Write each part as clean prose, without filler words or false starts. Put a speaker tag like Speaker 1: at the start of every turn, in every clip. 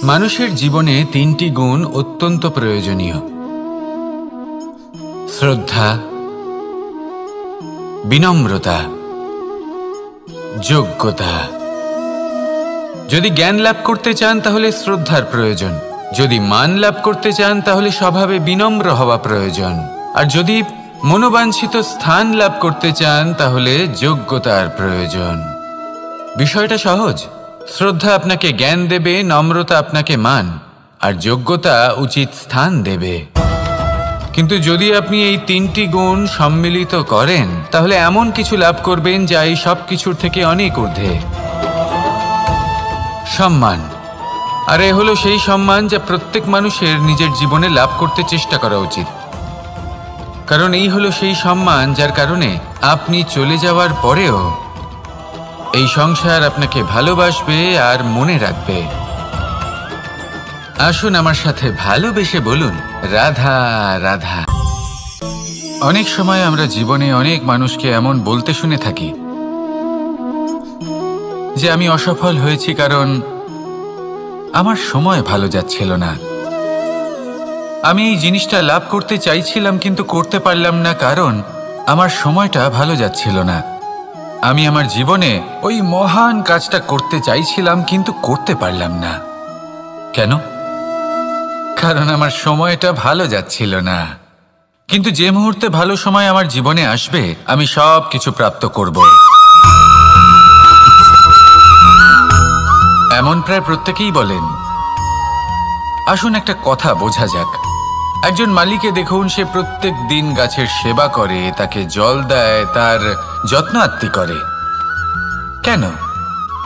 Speaker 1: মানুষের জীবনে তিনটি গুণ অত্যন্ত প্রয়োজনীয়: শ্রদ্ধা, বিনম্রতা, যোগ্যতা। যদি জ্ঞান লাভ করতে চান তাহলে শ্রদ্ধার প্রয়োজন, যদি মান লাভ করতে চান তাহলে স্বভাবে বিনম্র হওয়া প্রয়োজন, আর যদি মনোবাঞ্ছিত স্থান লাভ করতে চান তাহলে যোগ্যতার প্রয়োজন। বিষয়টা সহজ। শ্রদ্ধা আপনাকে জ্ঞান দেবে, নম্রতা আপনাকে মান, আর যোগ্যতা উচিত স্থান দেবে। কিন্তু যদি আপনি এই তিনটি গুণ সম্মিলিত করেন তাহলে এমন কিছু লাভ করবেন যা এই সব কিছুর থেকে অনেক ঊর্ধ্বে: সম্মান। আর এ হলো সেই সম্মান যা প্রত্যেক মানুষের নিজের জীবনে লাভ করতে চেষ্টা করা উচিত। কারণ এই হলো সেই সম্মান যার কারণে আপনি চলে যাওয়ার পরেও এই সংসার আপনাকে ভালোবাসবে আর মনে রাখবে। আসুন আমার সাথে ভালোবেসে বলুন, রাধা রাধা। অনেক সময় আমরা জীবনে অনেক মানুষকে এমন বলতে শুনে থাকি যে আমি অসফল হয়েছি কারণ আমার সময় ভালো যাচ্ছিল না। আমি এই জিনিসটা লাভ করতে চাইছিলাম কিন্তু করতে পারলাম না কারণ আমার সময়টা ভালো যাচ্ছিল না। আমি আমার জীবনে ওই মহান কাজটা করতে চাইছিলাম কিন্তু করতে পারলাম না। কেন? কারণ আমার সময়টা ভালো যাচ্ছিল না। কিন্তু যে মুহূর্তে ভালো সময় আমার জীবনে আসবে আমি সব কিছু প্রাপ্ত করব। এমন প্রায় প্রত্যেকেই বলেন। আসুন একটা কথা বোঝা যাক। একজন মালিকে দেখুন, সে প্রত্যেক দিন গাছের সেবা করে, তাকে জল দেয়, তার যত্ন আত্তি করে। কেন?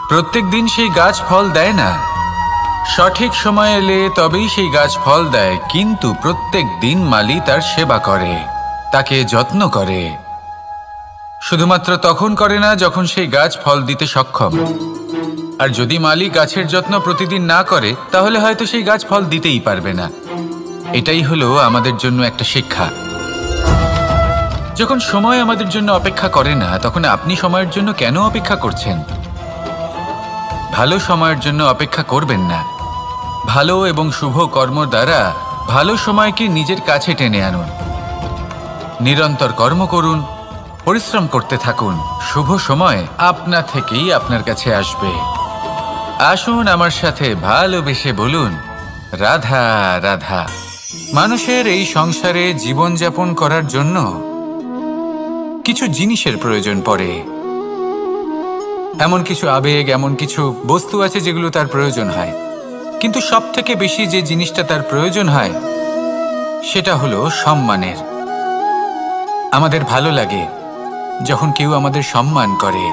Speaker 1: প্রত্যেক দিন সেই গাছ ফল দেয় না। সঠিক সময় এলে তবেই সেই গাছ ফল দেয়, কিন্তু প্রত্যেক দিন মালি তার সেবা করে, তাকে যত্ন করে। শুধুমাত্র তখন করে না যখন সেই গাছ ফল দিতে সক্ষম। আর যদি মালি গাছের যত্ন প্রতিদিন না করে তাহলে হয়তো সেই গাছ ফল দিতেই পারবে না। এটাই হলো আমাদের জন্য একটা শিক্ষা। যখন সময় আমাদের জন্য অপেক্ষা করে না তখন আপনি সময়ের জন্য কেন অপেক্ষা করছেন? ভালো সময়ের জন্য অপেক্ষা করবেন না। ভালো এবং শুভ কর্ম দ্বারা ভালো সময়কে নিজের কাছে টেনে আনুন। নিরন্তর কর্ম করুন, পরিশ্রম করতে থাকুন। শুভ সময় আপনা থেকেই আপনার কাছে আসবে। আসুন আমার সাথে ভালোবেসে বলুন, রাধা রাধা। মানুষের এই সংসারে জীবনযাপন করার জন্য কিছু জিনিসের প্রয়োজন পড়ে। এমন কিছু আবেগ, এমন কিছু বস্তু আছে যেগুলো তার প্রয়োজন হয়। কিন্তু সব থেকে বেশি যে জিনিসটা তার প্রয়োজন হয় সেটা হলো সম্মানের। আমাদের ভালো লাগে যখন কেউ আমাদের সম্মান করে।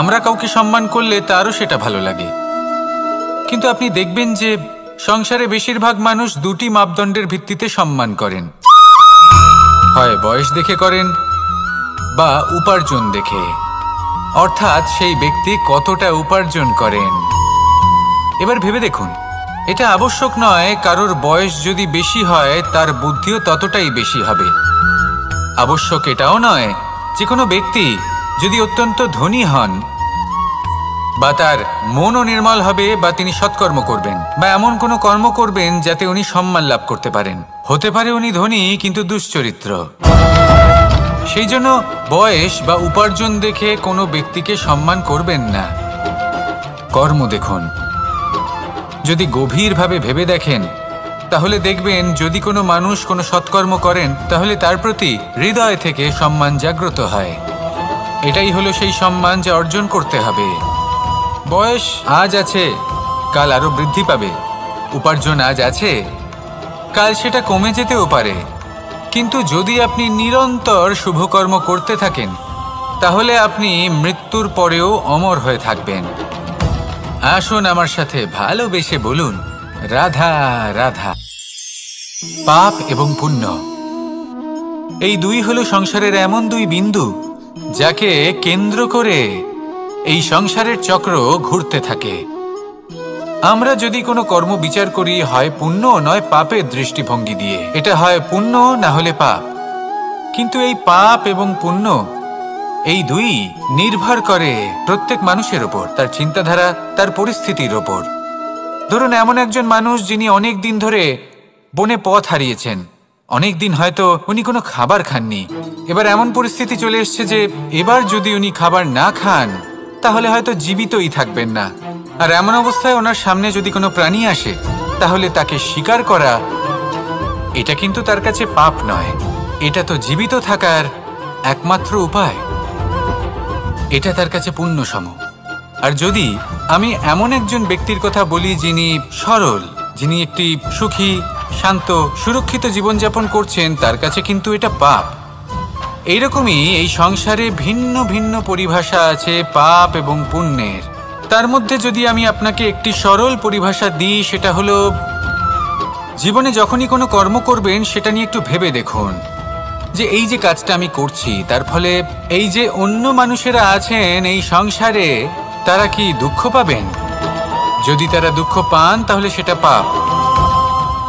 Speaker 1: আমরা কাউকে সম্মান করলে তারও সেটা ভালো লাগে। কিন্তু আপনি দেখবেন যে সংসারে বেশিরভাগ মানুষ দুটি মাপদণ্ডের ভিত্তিতে সম্মান করেন। হয় বয়স দেখে করেন বা উপার্জন দেখে, অর্থাৎ সেই ব্যক্তি কতটা উপার্জন করেন। এবার ভেবে দেখুন, এটা আবশ্যক নয় কারোর বয়স যদি বেশি হয় তার বুদ্ধিও ততটাই বেশি হবে। আবশ্যক এটাও নয় যে কোনো ব্যক্তি যদি অত্যন্ত ধনী হন বা তার মনও নির্মল হবে বা তিনি সৎকর্ম করবেন বা এমন কোনো কর্ম করবেন যাতে উনি সম্মান লাভ করতে পারেন। হতে পারে উনি ধনী কিন্তু দুশ্চরিত্র। সেই জন্য বয়স বা উপার্জন দেখে কোনো ব্যক্তিকে সম্মান করবেন না। কর্ম দেখুন। যদি গভীরভাবে ভেবে দেখেন তাহলে দেখবেন যদি কোনো মানুষ কোনো সৎকর্ম করেন তাহলে তার প্রতি হৃদয় থেকে সম্মান জাগ্রত হয়। এটাই হলো সেই সম্মান যা অর্জন করতে হবে। বয়স আজ আছে, কাল আরো বৃদ্ধি পাবে। উপার্জন আজ আছে, কাল সেটা কমে যেতেও পারে। কিন্তু যদি আপনি নিরন্তর শুভকর্ম করতে থাকেন তাহলে আপনি মৃত্যুর পরেও অমর হয়ে থাকবেন। আসুন আমার সাথে ভালোবেসে বলুন, রাধা রাধা। পাপ এবং পুণ্য, এই দুই হলো সংসারের এমন দুই বিন্দু যাকে কেন্দ্র করে এই সংসারের চক্র ঘুরতে থাকে। আমরা যদি কোনো কর্ম বিচার করি হয় পুণ্য নয় পাপের দৃষ্টিভঙ্গি দিয়ে, এটা হয় পুণ্য না হলে পাপ। কিন্তু এই পাপ এবং পুণ্য এই দুই নির্ভর করে প্রত্যেক মানুষের ওপর, তার চিন্তাধারা, তার পরিস্থিতির ওপর। ধরুন এমন একজন মানুষ যিনি অনেক দিন ধরে বনে পথ হারিয়েছেন, অনেক দিন হয়তো উনি কোনো খাবার খাননি। এবার এমন পরিস্থিতি চলে এসছে যে এবার যদি উনি খাবার না খান তাহলে হয়তো জীবিতই থাকবেন না। আর এমন অবস্থায় ওনার সামনে যদি কোনো প্রাণী আসে তাহলে তাকে শিকার করা এটা কিন্তু তার কাছে পাপ নয়, এটা তো জীবিত থাকার একমাত্র উপায়। এটা তার কাছে পুণ্যসম। আর যদি আমি এমন একজন ব্যক্তির কথা বলি যিনি সরল, যিনি একটি সুখী, শান্ত, সুরক্ষিত জীবনযাপন করছেন, তার কাছে কিন্তু এটা পাপ। এইরকমই এই সংসারে ভিন্ন ভিন্ন পরিভাষা আছে পাপ এবং পুণ্যের। তার মধ্যে যদি আমি আপনাকে একটি সরল পরিভাষা দিই, সেটা হলো জীবনে যখনই কোনো কর্ম করবেন সেটা নিয়ে একটু ভেবে দেখুন যে এই যে কাজটা আমি করছি তার ফলে এই যে অন্য মানুষেরা আছেন এই সংসারে তারা কি দুঃখ পাবেন? যদি তারা দুঃখ পান তাহলে সেটা পাপ।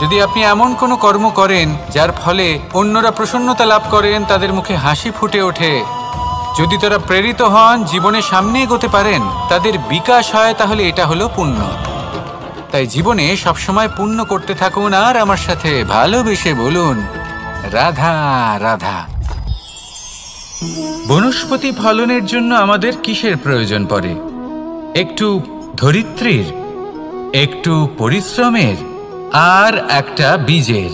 Speaker 1: যদি আপনি এমন কোনো কর্ম করেন যার ফলে অন্যরা প্রসন্নতা লাভ করেন, তাদের মুখে হাসি ফুটে ওঠে, যদি তারা প্রেরিত হন, জীবনে সামনে এগোতে পারেন, তাদের বিকাশ হয়, তাহলে এটা হলো পুণ্য। তাই জীবনে সবসময় পুণ্য করতে থাকুন আর আমার সাথে ভালোবেসে বলুন রাধা রাধা। বনস্পতি ফলনের জন্য আমাদের কিসের প্রয়োজন পড়ে? একটু ধরিত্রীর, একটু পরিশ্রমের, আর একটা বীজের।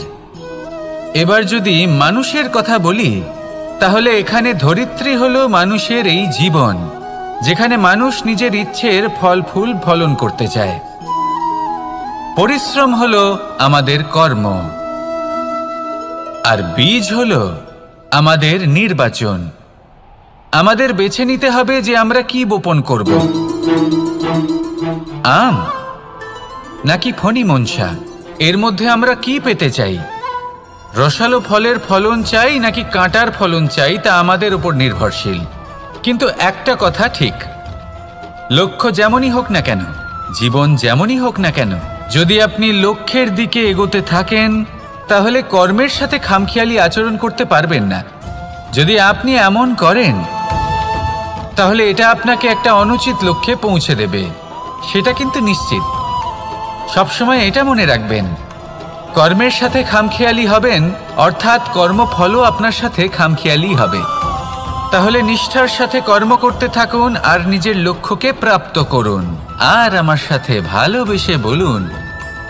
Speaker 1: এবার যদি মানুষের কথা বলি তাহলে এখানে ধরিত্রী হলো মানুষের এই জীবন, যেখানে মানুষ নিজের ইচ্ছের ফল ফুল ফলন করতে চায়। পরিশ্রম হলো আমাদের কর্ম, আর বীজ হলো আমাদের নির্বাচন। আমাদের বেছে নিতে হবে যে আমরা কি বপন করব, আম নাকি ফণি মনসা। এর মধ্যে আমরা কি পেতে চাই? রসালো ফলের ফলন চাই নাকি কাঁটার ফলন চাই, তা আমাদের উপর নির্ভরশীল। কিন্তু একটা কথা ঠিক, লক্ষ্য যেমনই হোক না কেন, জীবন যেমনই হোক না কেন, যদি আপনি লক্ষ্যের দিকে এগোতে থাকেন তাহলে কর্মের সাথে খামখেয়ালি আচরণ করতে পারবেন না। যদি আপনি এমন করেন তাহলে এটা আপনাকে একটা অনুচিত লক্ষ্যে পৌঁছে দেবে, সেটা কিন্তু নিশ্চিত। সবসময় এটা মনে রাখবেন, কর্মের সাথে খামখেয়ালি হবেন অর্থাৎ কর্মফলও আপনার সাথে খামখেয়ালি হবে। তাহলে নিষ্ঠার সাথে কর্ম করতে থাকুন আর নিজের লক্ষ্যকে প্রাপ্ত করুন। আর আমার সাথে ভালোবেসে বলুন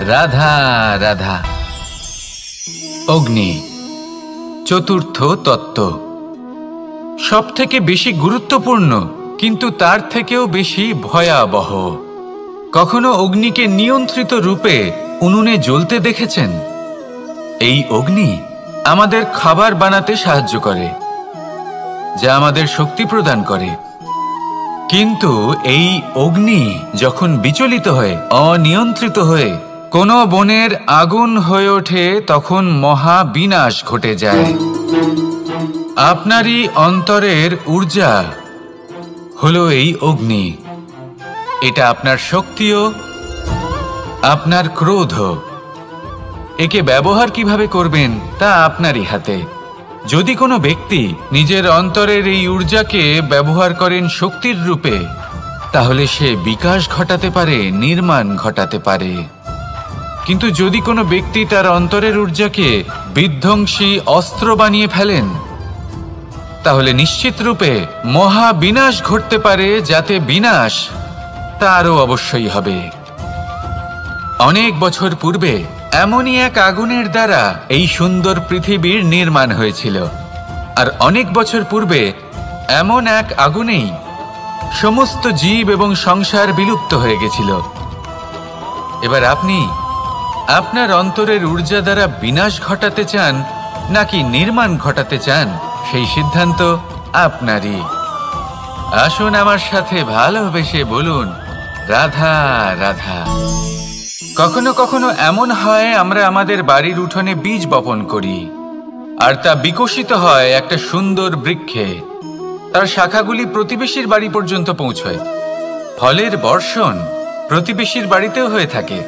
Speaker 1: রাধা রাধা। অগ্নি চতুর্থ তত্ত্ব, সব থেকে বেশি গুরুত্বপূর্ণ কিন্তু তার থেকেও বেশি ভয়াবহ। কখনো অগ্নিকে নিয়ন্ত্রিত রূপে উনুনে জ্বলতে দেখেছেন? এই অগ্নি আমাদের খাবার বানাতে সাহায্য করে, যা আমাদের শক্তি প্রদান করে। কিন্তু এই অগ্নি যখন বিচলিত হয়ে, অনিয়ন্ত্রিত হয়ে কোনো বনের আগুন হয়ে ওঠে, তখন মহা বিনাশ ঘটে যায়। আপনারই অন্তরের ঊর্জা হলো এই অগ্নি। এটা আপনার শক্তিও, আপনার ক্রোধ। একে ব্যবহার কিভাবে করবেন তা আপনারই হাতে। যদি কোনো ব্যক্তি নিজের অন্তরের এই ঊর্জাকে ব্যবহার করেন শক্তির রূপে, তাহলে সে বিকাশ ঘটাতে পারে, নির্মাণ ঘটাতে পারে। কিন্তু যদি কোনো ব্যক্তি তার অন্তরের ঊর্জাকে বিধ্বংসী অস্ত্র বানিয়ে ফেলেন, তাহলে নিশ্চিত রূপে মহা বিনাশ ঘটতে পারে, যাতে বিনাশ তারও অবশ্যই হবে। অনেক বছর পূর্বে এমনই এক আগুনের দ্বারা এই সুন্দর পৃথিবীর নির্মাণ হয়েছিল। আর অনেক বছর পূর্বে এমন এক আগুনেই সমস্ত জীব এবং সংসার বিলুপ্ত হয়ে গেছিল। এবার আপনি আপনার অন্তরের ঊর্জা দ্বারা বিনাশ ঘটাতে চান নাকি নির্মাণ ঘটাতে চান, সেই সিদ্ধান্ত আপনারই। আসুন আমার সাথে ভালোবেসে বলুন রাধা রাধা। কখনো কখনো এমন হয় আমরা আমাদের বাড়ির উঠোনে বীজ বপন করি, আর তা বিকশিত হয় একটা সুন্দর বৃক্ষে। তার শাখাগুলি প্রতিবেশীর বাড়ি পর্যন্ত পৌঁছয়। ফলের বর্ষণ প্রতিবেশীর বাড়িতেও হয়ে থাকে।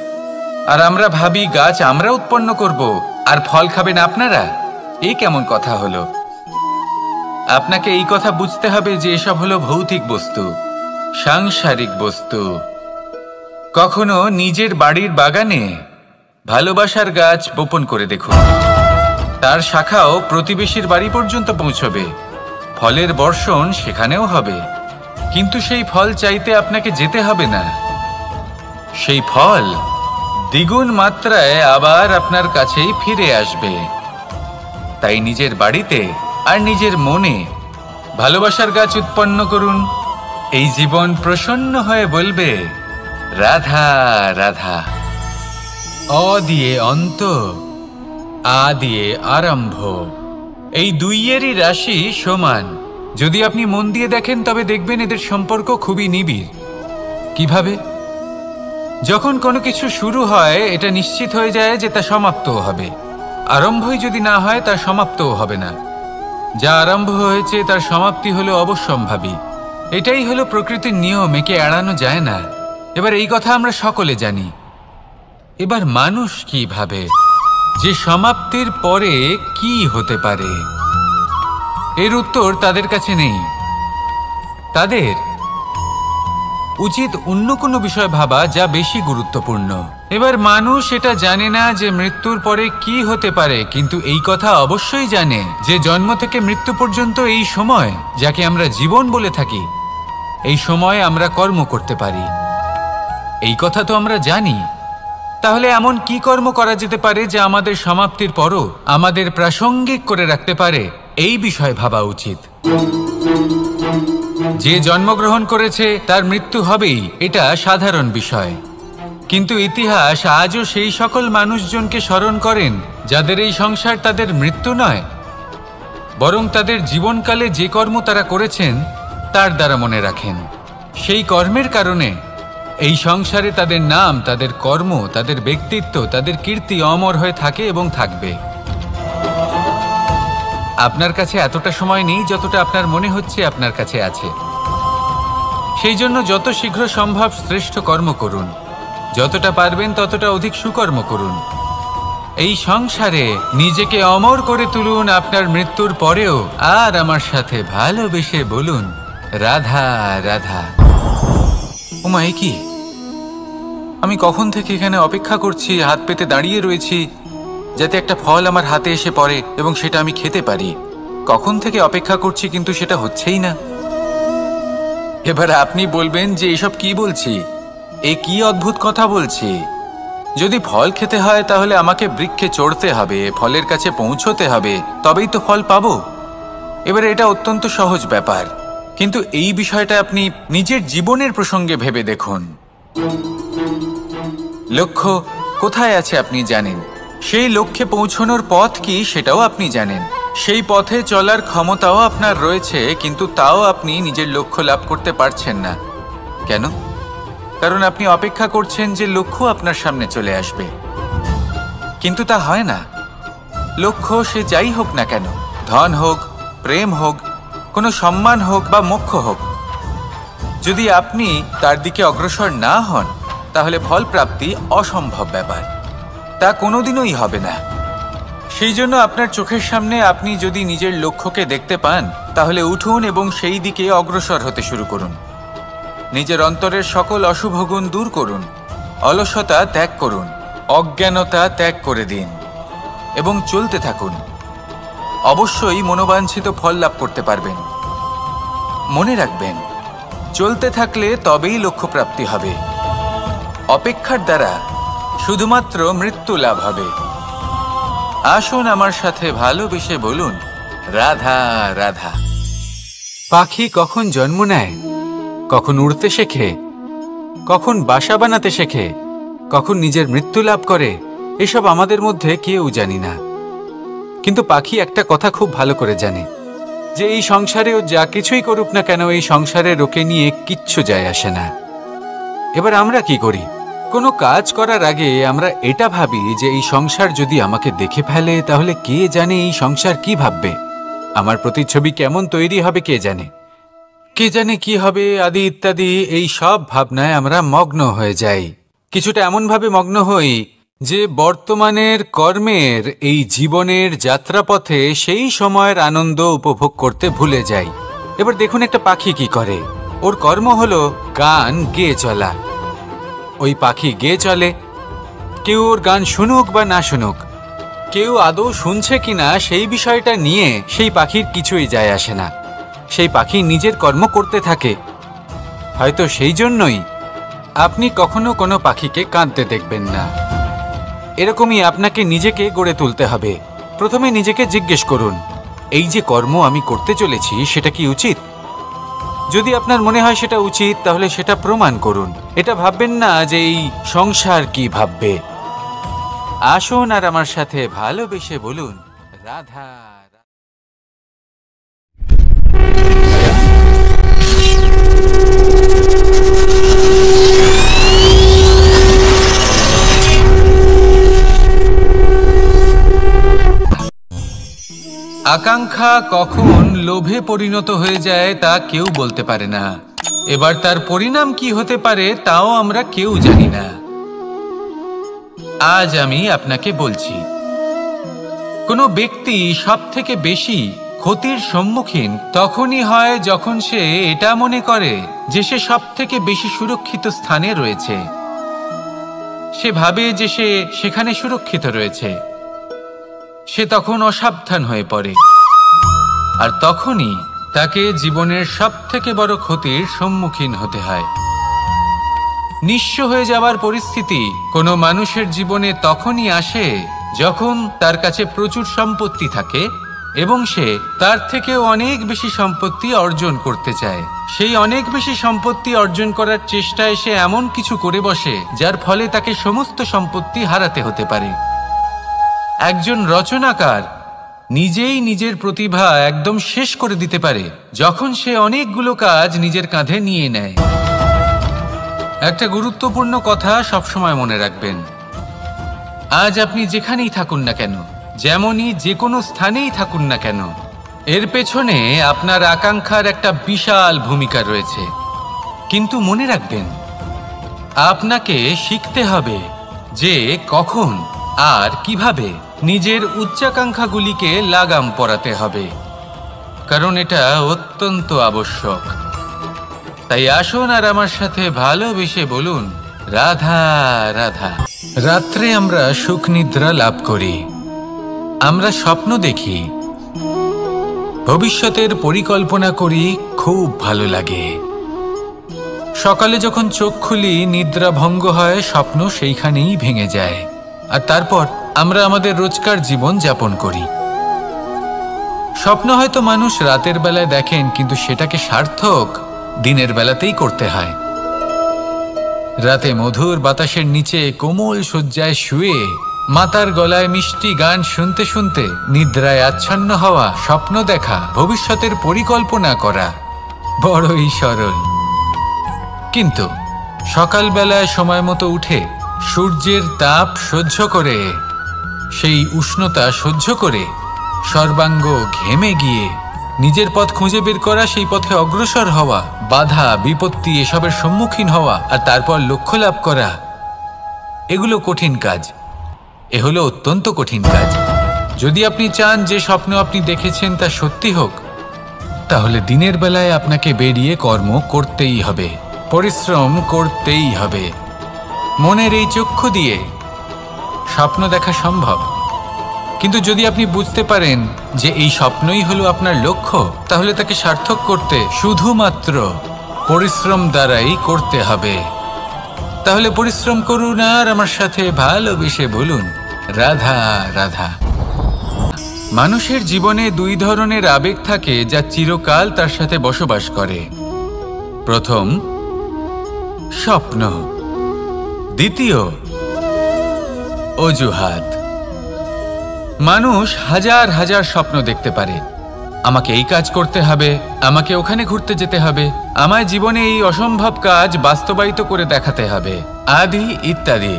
Speaker 1: আর আমরা ভাবি গাছ আমরা উৎপন্ন করব আর ফল খাবেন আপনারা। এই কেমন কথা হলো? আপনাকে এই কথা বুঝতে হবে যে এসব হলো ভৌতিক বস্তু, সাংসারিক বস্তু। কখনো নিজের বাড়ির বাগানে ভালোবাসার গাছ বপন করে দেখুন। তার শাখাও প্রতিবেশীর বাড়ি পর্যন্ত পৌঁছবে, ফলের বর্ষণ সেখানেও হবে, কিন্তু সেই ফল চাইতে আপনাকে যেতে হবে না। সেই ফল দ্বিগুণ মাত্রায় আবার আপনার কাছেই ফিরে আসবে। তাই নিজের বাড়িতে আর নিজের মনে ভালোবাসার গাছ উৎপন্ন করুন। এই জীবন প্রসন্ন হয়ে বলবে, রাধা রাধা। অ দিয়ে অন্ত, আ দিয়ে আরম্ভ, এই দুইয়েরই রাশি সমান। যদি আপনি মন দিয়ে দেখেন তবে দেখবেন এদের সম্পর্ক খুবই নিবিড়। কিভাবে? যখন কোনো কিছু শুরু হয় এটা নিশ্চিত হয়ে যায় যে তা সমাপ্তও হবে। আরম্ভই যদি না হয় তার সমাপ্তও হবে না। যা আরম্ভ হয়েছে তার সমাপ্তি হলো অবশ্যম্ভাবী। এটাই হলো প্রকৃতির নিয়ম, একে এড়ানো যায় না। এবার এই কথা আমরা সকলে জানি। এবার মানুষ কি ভাবে যে সমাপ্তির পরে কি হতে পারে, এর উত্তর তাদের কাছে নেই। তাদের উচিত অন্য কোনো বিষয় ভাবা যা বেশি গুরুত্বপূর্ণ। এবার মানুষ এটা জানে না যে মৃত্যুর পরে কি হতে পারে, কিন্তু এই কথা অবশ্যই জানে যে জন্ম থেকে মৃত্যু পর্যন্ত এই সময়, যাকে আমরা জীবন বলে থাকি, এই সময় আমরা কর্ম করতে পারি। এই কথা তো আমরা জানি। তাহলে এমন কি কর্ম করা যেতে পারে যা আমাদের সমাপ্তির পরও আমাদের প্রাসঙ্গিক করে রাখতে পারে, এই বিষয়ে ভাবা উচিত। যে জন্মগ্রহণ করেছে তার মৃত্যু হবেই, এটা সাধারণ বিষয়। কিন্তু ইতিহাস আজও সেই সকল মানুষজনকে স্মরণ করেন যাদের এই সংসার তাদের মৃত্যু নয়, বরং তাদের জীবনকালে যে কর্ম তারা করেছেন তার দ্বারা মনে রাখেন। সেই কর্মের কারণে এই সংসারে তাদের নাম, তাদের কর্ম, তাদের ব্যক্তিত্ব, তাদের কীর্তি অমর হয়ে থাকে এবং থাকবে। আপনার কাছে এতটা সময় নেই যতটা আপনার মনে হচ্ছে আপনার কাছে আছে। সেই জন্য যত শীঘ্র সম্ভব শ্রেষ্ঠ কর্ম করুন, যতটা পারবেন ততটা অধিক সুকর্ম করুন। এই সংসারে নিজেকে অমর করে তুলুন আপনার মৃত্যুর পরেও, আর আমার সাথে ভালোবেসে বলুন, রাধা রাধা। ওমা, এ কি? আমি কখন থেকে এখানে অপেক্ষা করছি, হাত পেতে দাঁড়িয়ে রয়েছি যাতে একটা ফল আমার হাতে এসে পড়ে এবং সেটা আমি খেতে পারি। কখন থেকে অপেক্ষা করছি, কিন্তু সেটা হচ্ছেই না। এবার আপনি বলবেন যে এসব কি বলছি, এ কি অদ্ভুত কথা বলছি। যদি ফল খেতে হয় তাহলে আমাকে বৃক্ষে চড়তে হবে, ফলের কাছে পৌঁছতে হবে, তবেই তো ফল পাবো। এবার এটা অত্যন্ত সহজ ব্যাপার, কিন্তু এই বিষয়টা আপনি নিজের জীবনের প্রসঙ্গে ভেবে দেখুন। লক্ষ্য কোথায় আছে আপনি জানেন, সেই লক্ষ্যে পৌঁছানোর পথ কি সেটাও আপনি জানেন, সেই পথে চলার ক্ষমতাও আপনার রয়েছে, কিন্তু তাও আপনি নিজের লক্ষ্য লাভ করতে পারছেন না। কেন? কারণ আপনি অপেক্ষা করছেন যে লক্ষ্য আপনার সামনে চলে আসবে, কিন্তু তা হয় না। লক্ষ্য সে যাই হোক না কেন, ধন হোক, প্রেম হোক, কোনো সম্মান হোক বা মোক্ষ হোক, যদি আপনি তার দিকে অগ্রসর না হন তাহলে ফল প্রাপ্তি অসম্ভব ব্যাপার, তা কোনোদিনই হবে না। সেই জন্য আপনার চোখের সামনে আপনি যদি নিজের লক্ষ্যকে দেখতে পান তাহলে উঠুন এবং সেই দিকে অগ্রসর হতে শুরু করুন। নিজের অন্তরের সকল অশুভ গুণ দূর করুন, অলসতা ত্যাগ করুন, অজ্ঞানতা ত্যাগ করে দিন এবং চলতে থাকুন। অবশ্যই মনোবাঞ্ছিত ফল লাভ করতে পারবেন। মনে রাখবেন, চলতে থাকলে তবেই লক্ষ্য প্রাপ্তি হবে। অপেক্ষার দ্বারা শুধুমাত্র মৃত্যু লাভ হবে। আসুন আমার সাথে ভালোবেসে বলুন, রাধা রাধা। পাখি কখন জন্ম নেয়, কখন উড়তে শেখে, কখন বাসা বানাতে শেখে, কখন নিজের মৃত্যু লাভ করে, এসব আমাদের মধ্যে কেউ জানি না। কিন্তু পাখি একটা কথা খুব ভালো করে জানে, যে এই সংসারে ও যা কিছুই করুক না কেন, এই সংসারে ওকে নিয়ে কিচ্ছু যায় আসে না। এবার আমরা কি করি? কোনো কাজ করার আগে আমরা এটা ভাবি যে এই সংসার যদি আমাকে দেখে ফেলে তাহলে কে জানে এই সংসার কি ভাববে, আমার প্রতিচ্ছবি কেমন তৈরি হবে কে জানে, কে জানে কি হবে আদি ইত্যাদি। এই সব ভাবনায় আমরা মগ্ন হয়ে যাই। কিছুটা এমনভাবে মগ্ন হই যে বর্তমানের কর্মের এই জীবনের যাত্রাপথে সেই সময়ের আনন্দ উপভোগ করতে ভুলে যাই। এবার দেখুন একটা পাখি কি করে, ওর কর্ম হলো গান গেয়ে চলা। ও ওই পাখি গেয়ে চলে, কেউ ওর গান শুনুক বা না শুনুক, কেউ আদৌ শুনছে কিনা সেই বিষয়টা নিয়ে সেই পাখির কিছুই যায় আসে না। সেই পাখি নিজের কর্ম করতে থাকে। হয়তো সেই জন্যই আপনি কখনো কোনো পাখিকে কাঁদতে দেখবেন না। এরকমই আপনাকে নিজেকে গড়ে তুলতে হবে। প্রথমে নিজেকে জিজ্ঞেস করুন, এই যে কর্ম আমি করতে চলেছি সেটা কি উচিত? যদি আপনার মনে হয় সেটা উচিত, তাহলে সেটা প্রমাণ করুন। এটা ভাববেন না যে এই সংসার কি ভাববে। আসুন আর আমার সাথে ভালোবেসে বলুন, রাধা। আকাঙ্ক্ষা কখন লোভে পরিণত হয়ে যায় তা কেউ বলতে পারে না। এবার তার পরিণাম কি হতে পারে তাও আমরা কেউ জানি না। আজ আমি আপনাকে বলছি, কোনো ব্যক্তি সবথেকে বেশি ক্ষতির সম্মুখীন তখনই হয় যখন সে এটা মনে করে যে সে সবথেকে বেশি সুরক্ষিত স্থানে রয়েছে। সে ভাবে যে সে সেখানে সুরক্ষিত রয়েছে। সে তখন অসাবধান হয়ে পড়ে, আর তখনই তাকে জীবনের সবথেকে বড় ক্ষতির সম্মুখীন হতে হয়। নিঃস্ব হয়ে যাওয়ার পরিস্থিতি কোনো মানুষের জীবনে তখনই আসে যখন তার কাছে প্রচুর সম্পত্তি থাকে এবং সে তার থেকেও অনেক বেশি সম্পত্তি অর্জন করতে চায়। সেই অনেক বেশি সম্পত্তি অর্জন করার চেষ্টায় সে এমন কিছু করে বসে যার ফলে তাকে সমস্ত সম্পত্তি হারাতে হতে পারে। একজন রচনাকার নিজেই নিজের প্রতিভা একদম শেষ করে দিতে পারে যখন সে অনেকগুলো কাজ নিজের কাঁধে নিয়ে নেয়। একটা গুরুত্বপূর্ণ কথা সবসময় মনে রাখবেন, আজ আপনি যেখানেই থাকুন না কেন, যেমনই যে কোনো স্থানেই থাকুন না কেন, এর পেছনে আপনার আকাঙ্ক্ষার একটা বিশাল ভূমিকা রয়েছে। কিন্তু মনে রাখবেন, আপনাকে শিখতে হবে যে কখন আর কিভাবে নিজের উচ্চাকাঙ্ক্ষাগুলিকে লাগাম পরাতে হবে, কারণ এটা অত্যন্ত আবশ্যক। তাই আসুন আর আমার সাথে ভালোবেসে বলুন, রাধা রাধা। রাত্রে আমরা সুখ নিদ্রা লাভ করি, আমরা স্বপ্ন দেখি, ভবিষ্যতের পরিকল্পনা করি, খুব ভালো লাগে। সকালে যখন চোখ খুলি নিদ্রা ভঙ্গ হয়, স্বপ্ন সেইখানেই ভেঙে যায়, আর তারপর আমরা আমাদের রোজকার জীবন যাপন করি। স্বপ্ন হয়তো মানুষ রাতের বেলায় দেখেন, কিন্তু সেটাকে সার্থক দিনের বেলাতেই করতে হয়। রাতে মধুর বাতাসের নিচে কোমল শয্যায় শুয়ে মাতার গলায় মিষ্টি গান শুনতে শুনতে নিদ্রায় আচ্ছন্ন হওয়া, স্বপ্ন দেখা, ভবিষ্যতের পরিকল্পনা করা বড়ই সরল। কিন্তু সকালবেলায় সময় মতো উঠে সূর্যের তাপ সহ্য করে, সেই উষ্ণতা সহ্য করে সর্বাঙ্গ ঘেমে গিয়ে নিজের পথ খুঁজে বের করা, সেই পথে অগ্রসর হওয়া, বাধা বিপত্তি এসবের সম্মুখীন হওয়া, আর তারপর লক্ষ্য লাভ করা, এগুলো কঠিন কাজ। এ হলো অত্যন্ত কঠিন কাজ। যদি আপনি চান যে স্বপ্ন আপনি দেখেছেন তা সত্যি হোক, তাহলে দিনের বেলায় আপনাকে বেরিয়ে কর্ম করতেই হবে, পরিশ্রম করতেই হবে। মনের এই চক্ষু দিয়ে স্বপ্ন দেখা সম্ভব, কিন্তু যদি আপনি বুঝতে পারেন যে এই স্বপ্নই হলো আপনার লক্ষ্য, তাহলে তাকে সার্থক করতে শুধুমাত্র পরিশ্রম দ্বারাই করতে হবে। তাহলে পরিশ্রম করুন আর আমার সাথে ভালোবেসে বলুন, রাধা রাধা। মানুষের জীবনে দুই ধরনের আবেগ থাকে যা চিরকাল তার সাথে বসবাস করে। প্রথম, স্বপ্ন। দ্বিতীয়, অজুহাত। মানুষ হাজার হাজার স্বপ্ন দেখতে পারে। আমাকে এই কাজ করতে হবে, আমাকে ওখানে ঘুরতে যেতে হবে, আমায় জীবনে এই অসম্ভব কাজ বাস্তবায়িত করে দেখাতে হবে, আদি ইত্যাদি।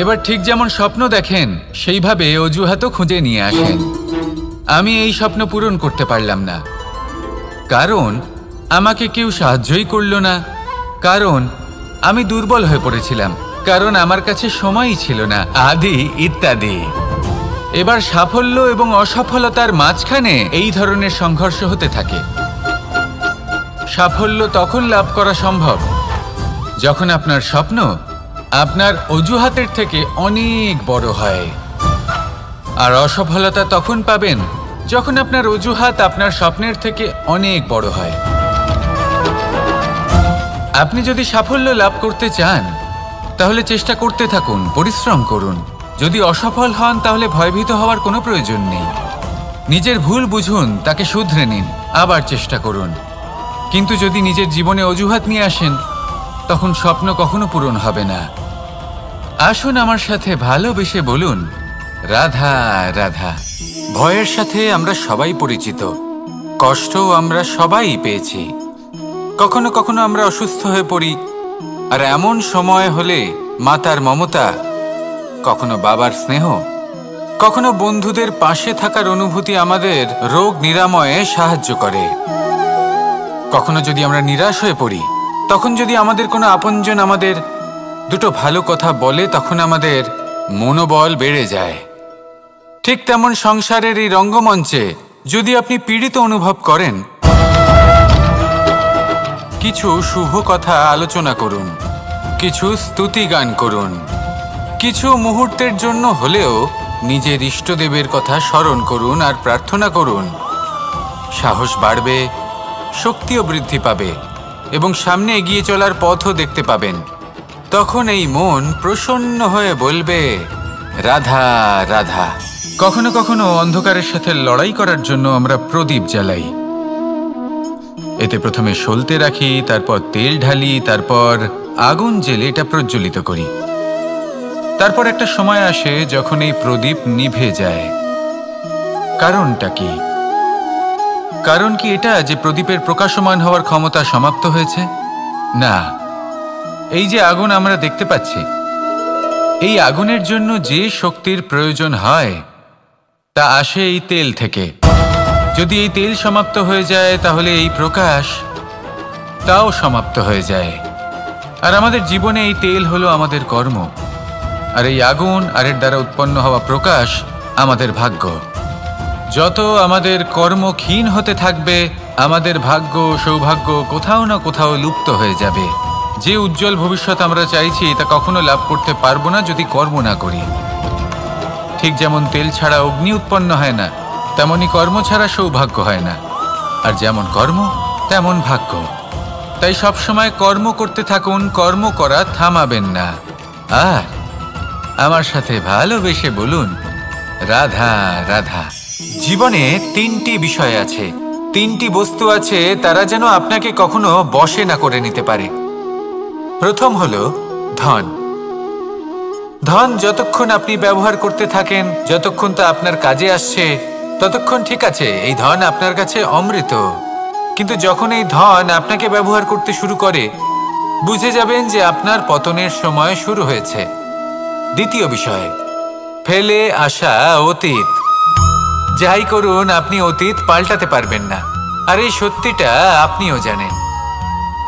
Speaker 1: এবার ঠিক যেমন স্বপ্ন দেখেন, সেইভাবে অজুহাতও খুঁজে নিয়ে আসেন। আমি এই স্বপ্ন পূরণ করতে পারলাম না, কারণ আমাকে কেউ সাহায্যই করল না, কারণ আমি দুর্বল হয়ে পড়েছিলাম, কারণ আমার কাছে সময়ই ছিল না, আদি ইত্যাদি। এবার সাফল্য এবং অসফলতার মাঝখানে এই ধরনের সংঘর্ষ হতে থাকে। সাফল্য তখন লাভ করা সম্ভব যখন আপনার স্বপ্ন আপনার অজুহাতের থেকে অনেক বড় হয়। আর অসফলতা তখন পাবেন যখন আপনার অজুহাত আপনার স্বপ্নের থেকে অনেক বড় হয়। আপনি যদি সাফল্য লাভ করতে চান তাহলে চেষ্টা করতে থাকুন, পরিশ্রম করুন। যদি অসফল হন তাহলে ভয়ভীত হওয়ার কোনো প্রয়োজন নেই। নিজের ভুল বুঝুন, তাকে শুধরে নিন, আবার চেষ্টা করুন। কিন্তু যদি নিজের জীবনে অজুহাত নিয়ে আসেন তখন স্বপ্ন কখনো পূরণ হবে না। আসুন আমার সাথে ভালোবেসে বলুন, রাধা রাধা। ভয়ের সাথে আমরা সবাই পরিচিত, কষ্টও আমরা সবাই পেয়েছি। কখনো কখনো আমরা অসুস্থ হয়ে পড়ি, আর এমন সময় হলে মাতার মমতা, কখনো বাবার স্নেহ, কখনো বন্ধুদের পাশে থাকার অনুভূতি আমাদের রোগ নিরাময়ে সাহায্য করে। কখনো যদি আমরা নিরাশ হয়ে পড়ি, তখন যদি আমাদের কোনো আপনজন আমাদের দুটো ভালো কথা বলে, তখন আমাদের মনোবল বেড়ে যায়। ঠিক তেমন সংসারের এই রঙ্গমঞ্চে যদি আপনি পীড়িত অনুভব করেন, কিছু শুভ কথা আলোচনা করুন, কিছু স্তুতি গান করুন, কিছু মুহূর্তের জন্য হলেও নিজের ইষ্টদেবের কথা স্মরণ করুন আর প্রার্থনা করুন। সাহস বাড়বে, শক্তিও বৃদ্ধি পাবে এবং সামনে এগিয়ে চলার পথও দেখতে পাবেন। তখন এই মন প্রসন্ন হয়ে বলবে, রাধা রাধা। কখনো কখনো অন্ধকারের সাথে লড়াই করার জন্য আমরা প্রদীপ জ্বালাই। এতে প্রথমে সলতে রাখি, তারপর তেল ঢালি, তারপর আগুন জেলে এটা প্রজ্বলিত করি। তারপর একটা সময় আসে যখন এই প্রদীপ নিভে যায়। কারণটা কি? কারণ কি এটা যে প্রদীপের প্রকাশমান হওয়ার ক্ষমতা সমাপ্ত হয়েছে? না, এই যে আগুন আমরা দেখতে পাচ্ছি, এই আগুনের জন্য যে শক্তির প্রয়োজন হয় তা আসে এই তেল থেকে। যদি এই তেল সমাপ্ত হয়ে যায় তাহলে এই প্রকাশ তাও সমাপ্ত হয়ে যায়। আর আমাদের জীবনে এই তেল হলো আমাদের কর্ম, আর এই আগুন আর এর দ্বারা উৎপন্ন হওয়া প্রকাশ আমাদের ভাগ্য। যত আমাদের কর্ম ক্ষীণ হতে থাকবে, আমাদের ভাগ্য সৌভাগ্য কোথাও না কোথাও লুপ্ত হয়ে যাবে। যে উজ্জ্বল ভবিষ্যৎ আমরা চাইছি তা কখনো লাভ করতে পারবো না যদি কর্ম না করি। ঠিক যেমন তেল ছাড়া অগ্নি উৎপন্ন হয় না, তেমনি কর্ম ছাড়া সৌভাগ্য হয় না। আর যেমন কর্ম তেমন ভাগ্য। তাই সবসময় কর্ম করতে থাকুন, কর্ম করা থামাবেন না। আর আমার সাথে ভালোবেসে বলুন, রাধা রাধা। জীবনে তিনটি বিষয় আছে, তিনটি বস্তু আছে, তারা যেন আপনাকে কখনো বশে না করে নিতে পারে। প্রথম হলো ধন। ধন যতক্ষণ আপনি ব্যবহার করতে থাকেন, যতক্ষণ তা আপনার কাজে আসছে, ততক্ষণ ঠিক আছে, এই ধন আপনার কাছে অমৃত। কিন্তু যখন এই ধন আপনাকে ব্যবহার করতে শুরু করে, বুঝে যাবেন যে আপনার পতনের সময় শুরু হয়েছে। দ্বিতীয় বিষয়, ফেলে আসা অতীত। যাই করুন, আপনি অতীত পাল্টাতে পারবেন না, আর এই সত্যিটা আপনিও জানেন।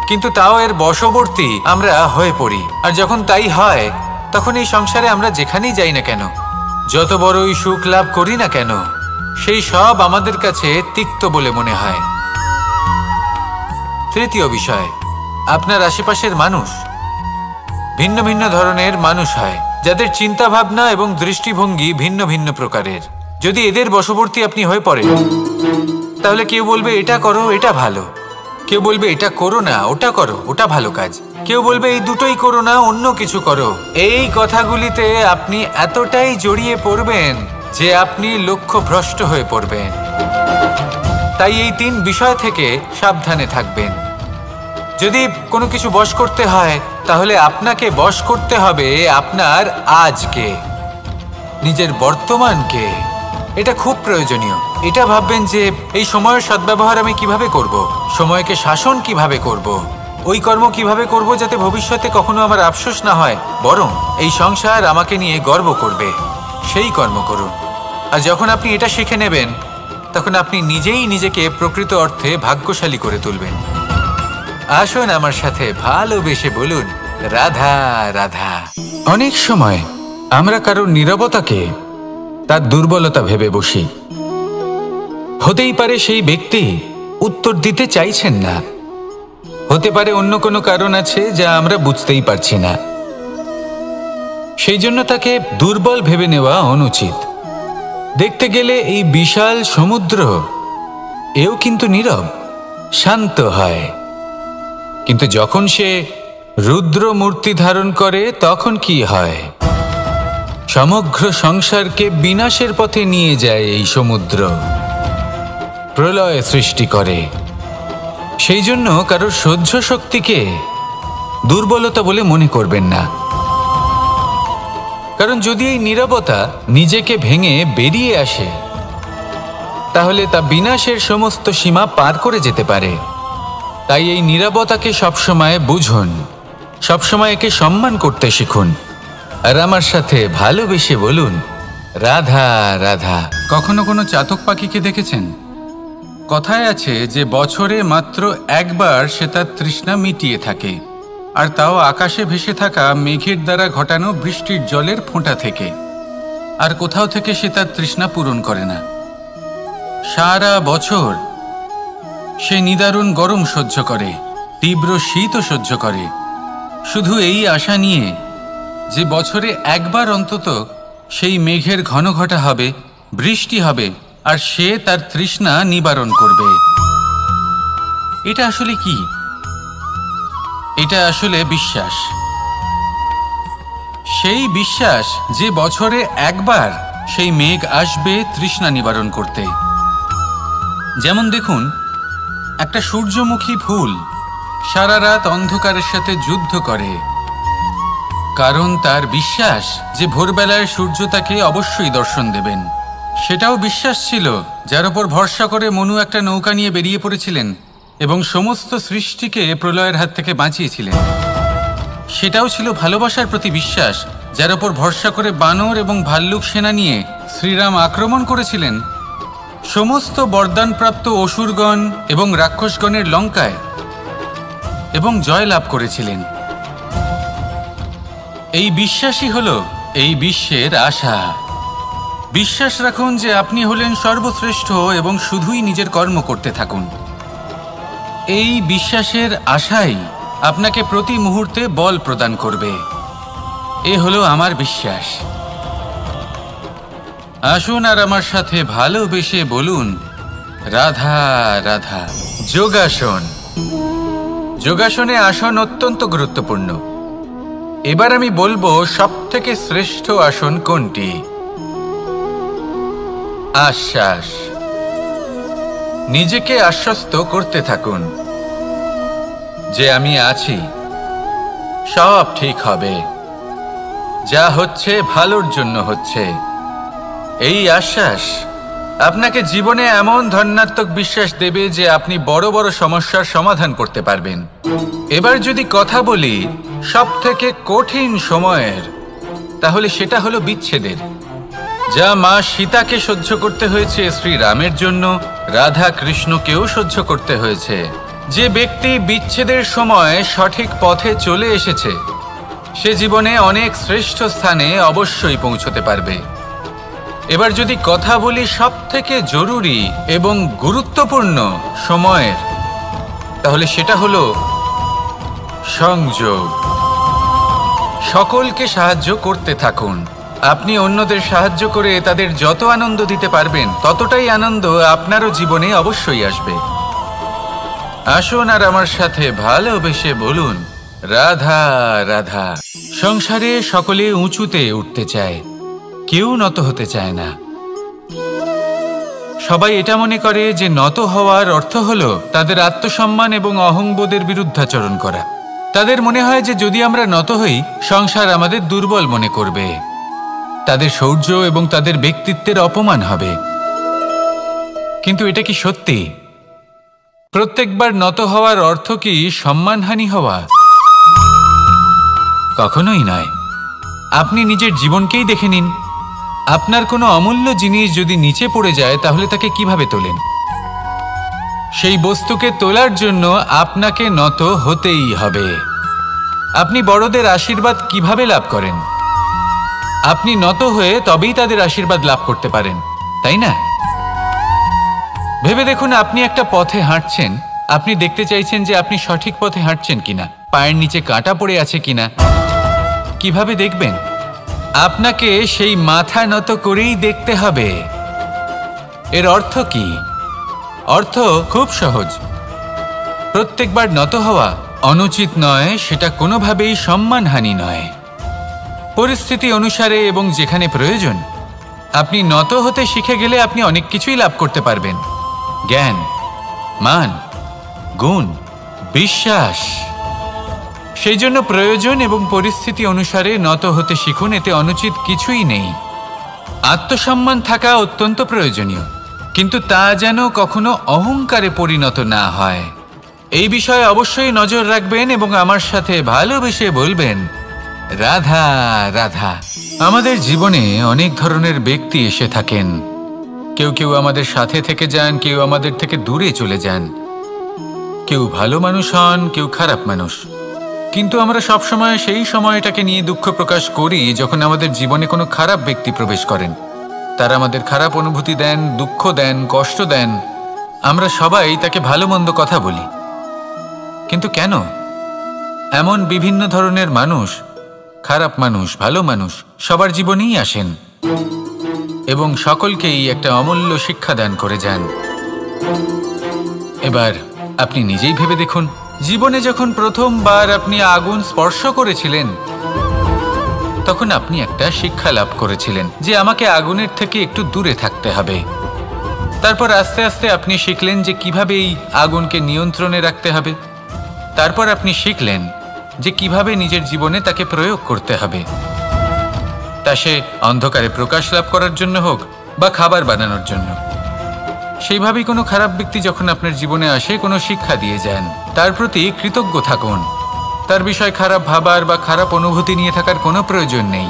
Speaker 1: কিন্তু তাও এর বশবর্তী আমরা হয়ে পড়ি। আর যখন তাই হয়, তখন এই সংসারে আমরা যেখানেই যাই না কেন, যত বড়ই সুখ লাভ করি না কেন, সেই সব আমাদের কাছে তিক্ত বলে মনে হয়। তৃতীয় বিষয়, আপনার আশেপাশের মানুষ ভিন্ন ভিন্ন ধরনের মানুষ হয়, যাদের চিন্তা ভাবনা এবং দৃষ্টিভঙ্গি ভিন্ন ভিন্ন প্রকারের। যদি এদের বশবর্তী আপনি হয়ে পড়েন, তাহলে কেউ বলবে এটা করো, এটা ভালো। কেউ বলবে এটা করো না, ওটা করো, ওটা ভালো কাজ। কেউ বলবে এই দুটোই করো না, অন্য কিছু করো। এই কথাগুলিতে আপনি এতটাই জড়িয়ে পড়বেন যে আপনি লক্ষ্যভ্রষ্ট হয়ে পড়বেন। তাই এই তিন বিষয় থেকে সাবধানে থাকবেন। যদি কোনো কিছু বশ করতে হয়, তাহলে আপনাকে বশ করতে হবে আপনার আজকে, নিজের বর্তমানকে। এটা খুব প্রয়োজনীয়। এটা ভাববেন যে এই সময়ের সদ্ব্যবহার আমি কিভাবে করব, সময়কে শাসন কিভাবে করব, ওই কর্ম কিভাবে করব যাতে ভবিষ্যতে কখনো আমার আফসোস না হয়, বরং এই সংসার আমাকে নিয়ে গর্ব করবে, সেই কর্ম করুন। আর যখন আপনি এটা শিখে নেবেন, তখন আপনি নিজেই নিজেকে প্রকৃত অর্থে ভাগ্যশালী করে তুলবেন। আসুন আমার সাথে ভালোবেসে বলুন, রাধা রাধা। অনেক সময় আমরা কারোর নীরবতাকে তার দুর্বলতা ভেবে বসি। হতেই পারে সেই ব্যক্তি উত্তর দিতে চাইছেন না, হতে পারে অন্য কোনো কারণ আছে যা আমরা বুঝতেই পারছি না। সেই জন্য তাকে দুর্বল ভেবে নেওয়া অনুচিত। দেখতে গেলে এই বিশাল সমুদ্র এও কিন্তু নীরব, শান্ত হয়। কিন্তু যখন সে রুদ্র মূর্তি ধারণ করে তখন কি হয়? সমগ্র সংসারকে বিনাশের পথে নিয়ে যায় এই সমুদ্র, প্রলয় সৃষ্টি করে। সেই জন্য কারোর সহ্য শক্তিকে দুর্বলতা বলে মনে করবেন না। কারণ যদি এই নীরবতা নিজেকে ভেঙে বেরিয়ে আসে, তাহলে তা বিনাশের সমস্ত সীমা পার করে যেতে পারে। তাই এই নীরবতাকে সবসময় বুঝুন, সবসময় একে সম্মান করতে শিখুন, আর আমার সাথে ভালোবেসে বলুন, রাধা রাধা। কখনো কোনো চাতক পাখিকে দেখেছেন? কথায় আছে যে বছরে মাত্র একবার সে তার তৃষ্ণা মিটিয়ে থাকে, আর তাও আকাশে ভেসে থাকা মেঘের দ্বারা ঘটানো বৃষ্টির জলের ফোঁটা থেকে। আর কোথাও থেকে সে তার তৃষ্ণা পূরণ করে না। সারা বছর সে নিদারুণ গরম সহ্য করে, তীব্র শীতও সহ্য করে, শুধু এই আশা নিয়ে যে বছরে একবার অন্তত সেই মেঘের ঘন ঘটা হবে, বৃষ্টি হবে, আর সে তার তৃষ্ণা নিবারণ করবে। এটা আসলে কি? এটা আসলে বিশ্বাস। সেই বিশ্বাস যে বছরে একবার সেই মেঘ আসবে তৃষ্ণা নিবারণ করতে। যেমন দেখুন, একটা সূর্যমুখী ফুল সারা রাত অন্ধকারের সাথে যুদ্ধ করে, কারণ তার বিশ্বাস যে ভোরবেলায় সূর্য তাকে অবশ্যই দর্শন দেবেন। সেটাও বিশ্বাস ছিল যার উপর ভরসা করে মনু একটা নৌকা নিয়ে বেরিয়ে পড়েছিলেন এবং সমস্ত সৃষ্টিকে প্রলয়ের হাত থেকে বাঁচিয়েছিলেন। সেটাও ছিল ভালোবাসার প্রতি বিশ্বাস, যার উপর ভরসা করে বানর এবং ভাল্লুক সেনা নিয়ে শ্রীরাম আক্রমণ করেছিলেন সমস্ত বরদানপ্রাপ্ত অসুরগণ এবং রাক্ষসগণের লঙ্কায় এবং জয় লাভ করেছিলেন। এই বিশ্বাসই হলো এই বিশ্বের আশা। বিশ্বাস রাখুন যে আপনি হলেন সর্বশ্রেষ্ঠ এবং শুধুই নিজের কর্ম করতে থাকুন। এই বিশ্বাসের আশাই আপনাকে প্রতি মুহূর্তে বল প্রদান করবে। এ হলো আমার বিশ্বাস। আসুন আর আমার সাথে ভালোবেসে বলুন, রাধা রাধা। যোগাসন। যোগাসনে আসন অত্যন্ত গুরুত্বপূর্ণ। এবার আমি বলবো সবথেকে শ্রেষ্ঠ আসন কোনটি। আশ্বাস। নিজেকে আশ্বস্ত করতে থাকুন যে আমি আছি, সব ঠিক হবে, যা হচ্ছে ভালোর জন্য হচ্ছে। এই আশ্বাস আপনাকে জীবনে এমন ধন্যাত্মক বিশ্বাস দেবে যে আপনি বড় বড় সমস্যার সমাধান করতে পারবেন। এবার যদি কথা বলি সবথেকে কঠিন সময়ের, তাহলে সেটা হলো বিচ্ছেদের। যা মা সীতাকে সহ্য করতে হয়েছে শ্রীরামের জন্য, রাধা কৃষ্ণকেও সহ্য করতে হয়েছে। যে ব্যক্তি বিচ্ছেদের সময় সঠিক পথে চলে এসেছে, সে জীবনে অনেক শ্রেষ্ঠ স্থানে অবশ্যই পৌঁছতে পারবে। এবার যদি কথা বলি সবথেকে জরুরি এবং গুরুত্বপূর্ণ সময়ের, তাহলে সেটা হলো সংযোগ। সকলকে সাহায্য করতে থাকুন। আপনি অন্যদের সাহায্য করে তাদের যত আনন্দ দিতে পারবেন, ততটাই আনন্দ আপনারও জীবনে অবশ্যই আসবে। আসুন আর আমার সাথে ভালোবেসে বলুন, রাধা রাধা। সংসারে সকলে উঁচুতে উঠতে চায়, কেউ নত হতে চায় না। সবাই এটা মনে করে যে নত হওয়ার অর্থ হলো তাদের আত্মসম্মান এবং অহংবোধের বিরুদ্ধাচরণ করা। তাদের মনে হয় যে যদি আমরা নত হই, সংসার আমাদের দুর্বল মনে করবে, তাদের শৌর্য এবং তাদের ব্যক্তিত্বের অপমান হবে। কিন্তু এটা কি সত্যি? প্রত্যেকবার নত হওয়ার অর্থ কি সম্মানহানি হওয়া? কখনোই নয়। আপনি নিজের জীবনকেই দেখে নিন। আপনার কোনো অমূল্য জিনিস যদি নিচে পড়ে যায়, তাহলে তাকে কিভাবে তোলেন? সেই বস্তুকে তোলার জন্য আপনাকে নত হতেই হবে। আপনি বড়দের আশীর্বাদ কিভাবে লাভ করেন? আপনি নত হয়ে তবেই তাদের আশীর্বাদ লাভ করতে পারেন, তাই না? ভেবে দেখুন, আপনি একটা পথে হাঁটছেন, আপনি দেখতে চাইছেন যে আপনি সঠিক পথে হাঁটছেন কিনা, পায়ের নিচে কাঁটা পড়ে আছে কিনা। কিভাবে দেখবেন? আপনাকে সেই মাথা নত করেই দেখতে হবে। এর অর্থ কি? অর্থ খুব সহজ। প্রত্যেকবার নত হওয়া অনুচিত নয়, সেটা কোনোভাবেই সম্মানহানি নয়। পরিস্থিতি অনুসারে এবং যেখানে প্রয়োজন আপনি নত হতে শিখে গেলে আপনি অনেক কিছুই লাভ করতে পারবেন। জ্ঞান, মান, গুণ, বিশ্বাস। সেই জন্য প্রয়োজন এবং পরিস্থিতি অনুসারে নত হতে শিখুন, এতে অনুচিত কিছুই নেই। আত্মসম্মান থাকা অত্যন্ত প্রয়োজনীয়, কিন্তু তা যেন কখনো অহংকারে পরিণত না হয়। এই বিষয়ে অবশ্যই নজর রাখবেন এবং আমার সাথে ভালোবেসে বলবেন, রাধা রাধা। আমাদের জীবনে অনেক ধরনের ব্যক্তি এসে থাকেন। কেউ কেউ আমাদের সাথে থেকে যান, কেউ আমাদের থেকে দূরে চলে যান। কেউ ভালো মানুষ হন, কেউ খারাপ মানুষ। কিন্তু আমরা সবসময় সেই সময়টাকে নিয়ে দুঃখ প্রকাশ করি যখন আমাদের জীবনে কোনো খারাপ ব্যক্তি প্রবেশ করেন। তারা আমাদের খারাপ অনুভূতি দেন, দুঃখ দেন, কষ্ট দেন। আমরা সবাই তাকে ভালো মন্দ কথা বলি। কিন্তু কেন? এমন বিভিন্ন ধরনের মানুষ, খারাপ মানুষ, ভালো মানুষ সবার জীবনেই আসেন এবং সকলকেই একটা অমূল্য শিক্ষা দান করে যান। এবার আপনি নিজেই ভেবে দেখুন, জীবনে যখন প্রথমবার আপনি আগুন স্পর্শ করেছিলেন তখন আপনি একটা শিক্ষা লাভ করেছিলেন যে আমাকে আগুনের থেকে একটু দূরে থাকতে হবে। তারপর আস্তে আস্তে আপনি শিখলেন যে কিভাবে এই আগুনকে নিয়ন্ত্রণে রাখতে হবে। তারপর আপনি শিখলেন যে কিভাবে নিজের জীবনে তাকে প্রয়োগ করতে হবে, তা সে অন্ধকারে প্রকাশ লাভ করার জন্য হোক বা খাবার বানানোর জন্য। সেইভাবেই কোনো খারাপ ব্যক্তি যখন আপনার জীবনে আসে কোনো শিক্ষা দিয়ে যান, তার প্রতি কৃতজ্ঞ থাকুন। তার বিষয় খারাপ ভাবার বা খারাপ অনুভূতি নিয়ে থাকার কোনো প্রয়োজন নেই।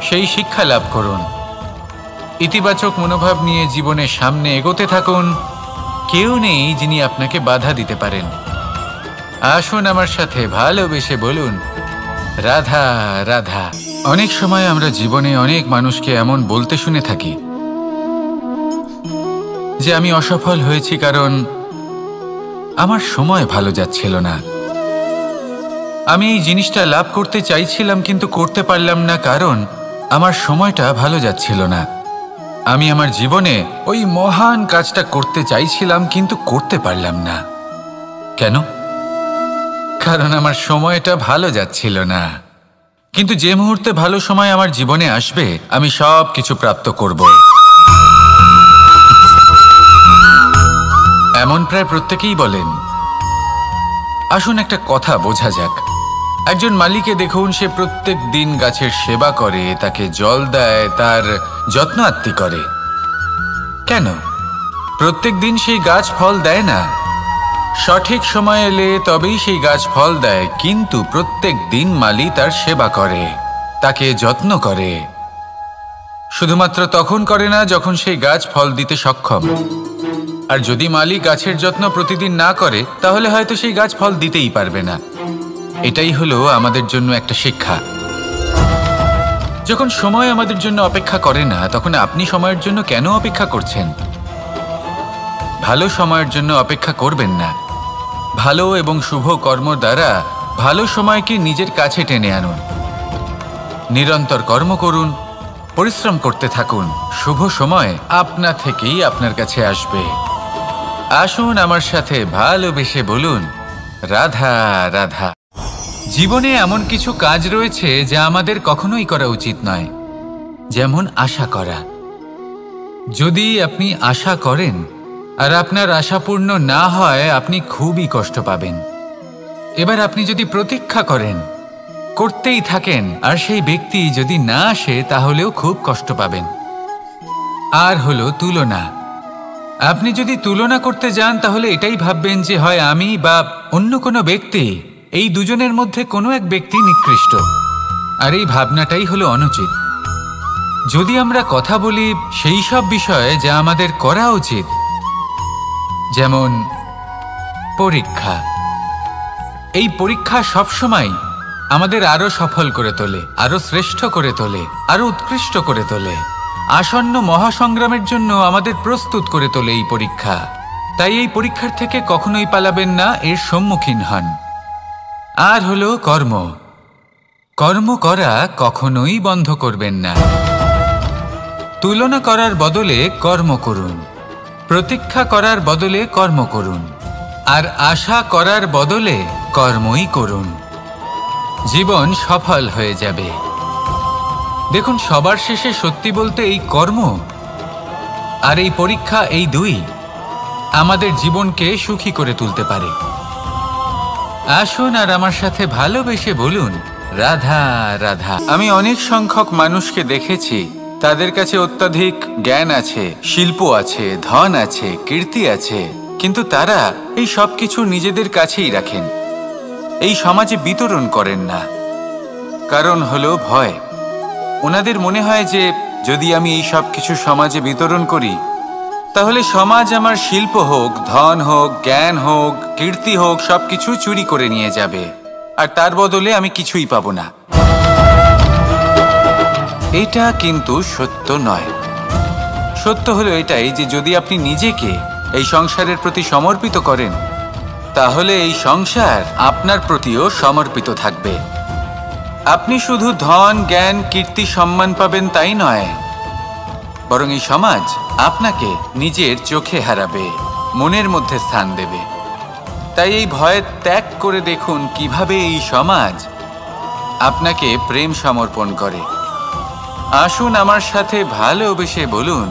Speaker 1: সেই শিক্ষা লাভ করুন, ইতিবাচক মনোভাব নিয়ে জীবনের সামনে এগোতে থাকুন। কেউ নেই যিনি আপনাকে বাধা দিতে পারেন। আসুন আমার সাথে ভালোবেসে বলুন, রাধা রাধা। অনেক সময় আমরা জীবনে অনেক মানুষকে এমন বলতে শুনে থাকি যে আমি অসফল হয়েছি কারণ আমার সময় ভালো যাচ্ছিল না। আমি এই জিনিসটা লাভ করতে চাইছিলাম কিন্তু করতে পারলাম না কারণ আমার সময়টা ভালো যাচ্ছিল না। আমি আমার জীবনে ওই মহান কাজটা করতে চাইছিলাম কিন্তু করতে পারলাম না। কেন? কারণ আমার সময়টা ভালো যাচ্ছিল না। কিন্তু যে মুহূর্তে ভালো সময় আমার জীবনে আসবে আমি সব কিছু প্রাপ্ত করব। এমন প্রায় প্রত্যেকেই বলেন। আসুন একটা কথা বোঝা যাক। একজন মালিকে দেখুন, সে প্রত্যেক দিন গাছের সেবা করে, তাকে জল দেয়, তার যত্ন আত্তি করে। কেন? প্রত্যেক দিন সেই গাছ ফল দেয় না। সঠিক সময় এলে তবেই সেই গাছ ফল দেয়, কিন্তু প্রত্যেক দিন মালি তার সেবা করে, তাকে যত্ন করে। শুধুমাত্র তখন করে না যখন সেই গাছ ফল দিতে সক্ষম। আর যদি মালি গাছের যত্ন প্রতিদিন না করে তাহলে হয়তো সেই গাছ ফল দিতেই পারবে না। এটাই হলো আমাদের জন্য একটা শিক্ষা। যখন সময় আমাদের জন্য অপেক্ষা করে না তখন আপনি সময়ের জন্য কেন অপেক্ষা করছেন? ভালো সময়ের জন্য অপেক্ষা করবেন না। ভালো এবং শুভ কর্ম দ্বারা ভালো সময়কে নিজের কাছে টেনে আনুন। নিরন্তর কর্ম করুন, পরিশ্রম করতে থাকুন। শুভ সময় আপনা থেকেই আপনার কাছে আসবে। আসুন আমার সাথে ভালোবেসে বলুন, রাধা রাধা। জীবনে এমন কিছু কাজ রয়েছে যা আমাদের কখনোই করা উচিত নয়, যেমন আশা করা। যদি আপনি আশা করেন আর আপনার আশা পূর্ণ না হয় আপনি খুবই কষ্ট পাবেন। এবার আপনি যদি প্রতীক্ষা করেন, করতেই থাকেন, আর সেই ব্যক্তি যদি না আসে তাহলেও খুব কষ্ট পাবেন। আর হলো তুলনা। আপনি যদি তুলনা করতে যান তাহলে এটাই ভাববেন যে হয় আমি বা অন্য কোনো ব্যক্তি, এই দুজনের মধ্যে কোনো এক ব্যক্তি নিকৃষ্ট। আর এই ভাবনাটাই হলো অনুচিত। যদি আমরা কথা বলি সেই সব বিষয়ে যা আমাদের করা উচিত, যেমন পরীক্ষা। এই পরীক্ষা সবসময় আমাদের আরো সফল করে তোলে, আরো শ্রেষ্ঠ করে তোলে, আরো উৎকৃষ্ট করে তোলে। আসন্ন মহাসংগ্রামের জন্য আমাদের প্রস্তুত করে তোলে এই পরীক্ষা। তাই এই পরীক্ষার থেকে কখনোই পালাবেন না, এর সম্মুখীন হন। আর হলো কর্ম। কর্ম করা কখনোই বন্ধ করবেন না। তুলনা করার বদলে কর্ম করুন, প্রতীক্ষা করার বদলে কর্ম করুন, আর আশা করার বদলে কর্মই করুন। জীবন সফল হয়ে যাবে। দেখুন, সবার শেষে সত্যি বলতে এই কর্ম আর এই পরীক্ষা, এই দুই আমাদের জীবনকে সুখী করে তুলতে পারে। আসুন আর আমার সাথে ভালোবেসে বলুন, রাধা রাধা। আমি অনেক সংখ্যক মানুষকে দেখেছি, তাদের কাছে অত্যাধিক জ্ঞান আছে, শিল্প আছে, ধন আছে, কীর্তি আছে, কিন্তু তারা এই সব কিছু নিজেদের কাছেই রাখেন, এই সমাজে বিতরণ করেন না। কারণ হলো ভয়। ওনাদের মনে হয় যে যদি আমি এই সব কিছু সমাজে বিতরণ করি, তাহলে সমাজ আমার শিল্প হোক, ধন হোক, জ্ঞান হোক, কীর্তি হোক, সবকিছু চুরি করে নিয়ে যাবে, আর তার বদলে আমি কিছুই পাবো না। এটা কিন্তু সত্য নয়। সত্য হলো এটাই যে যদি আপনি নিজেকে এই সংসারের প্রতি সমর্পিত করেন, তাহলে এই সংসার আপনার প্রতিও সমর্পিত থাকবে। আপনি শুধু ধন, জ্ঞান, কীর্তি, সম্মান পাবেন তাই নয়, বরং এই সমাজ আপনাকে নিজের চোখে হারাবে, মনের মধ্যে স্থান দেবে। তাই এই ভয় ত্যাগ করে দেখুন কিভাবে এই সমাজ আপনাকে প্রেম সমর্পণ করে। আসুন আমার সাথে ভালোবেসে বলুন,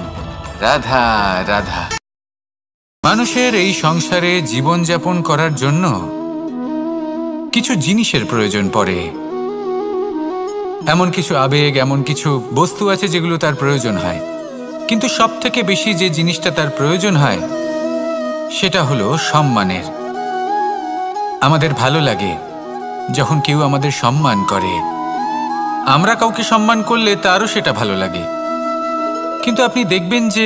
Speaker 1: রাধা রাধা। মানুষের এই সংসারে জীবনযাপন করার জন্য কিছু জিনিসের প্রয়োজন পড়ে। এমন কিছু আবেগ, এমন কিছু বস্তু আছে যেগুলো তার প্রয়োজন হয়, কিন্তু সব থেকে বেশি যে জিনিসটা তার প্রয়োজন হয় সেটা হলো সম্মানের। আমাদের ভালো লাগে যখন কেউ আমাদের সম্মান করে। আমরা কাউকে সম্মান করলে তারও সেটা ভালো লাগে। কিন্তু আপনি দেখবেন যে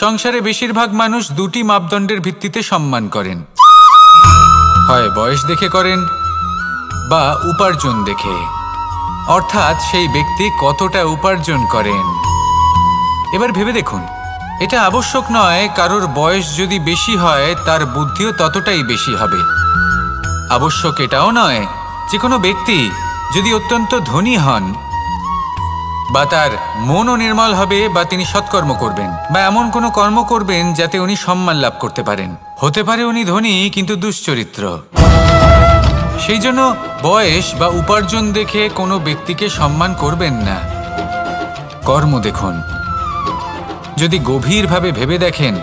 Speaker 1: সংসারে বেশিরভাগ মানুষ দুটি মাপদণ্ডের ভিত্তিতে সম্মান করেন, হয় বয়স দেখে করেন বা উপার্জন দেখে, অর্থাৎ সেই ব্যক্তি কতটা উপার্জন করেন। এবার ভেবে দেখুন, এটা আবশ্যক নয় কারোর বয়স যদি বেশি হয় তার বুদ্ধিও ততটাই বেশি হবে। আবশ্যক এটাও নয় যে কোনো ব্যক্তি যদি অত্যন্ত ধনী হন বা তার মনও নির্মল হবে বা তিনি সৎকর্ম করবেন বা এমন কোনো কর্ম করবেন যাতে উনি সম্মান লাভ করতে পারেন। হতে পারে উনি ধনী কিন্তু দুশ্চরিত্র। সেই জন্য বয়স বা উপার্জন দেখে কোনো ব্যক্তিকে সম্মান করবেন না, কর্ম দেখুন। যদি গভীরভাবে ভেবে দেখেন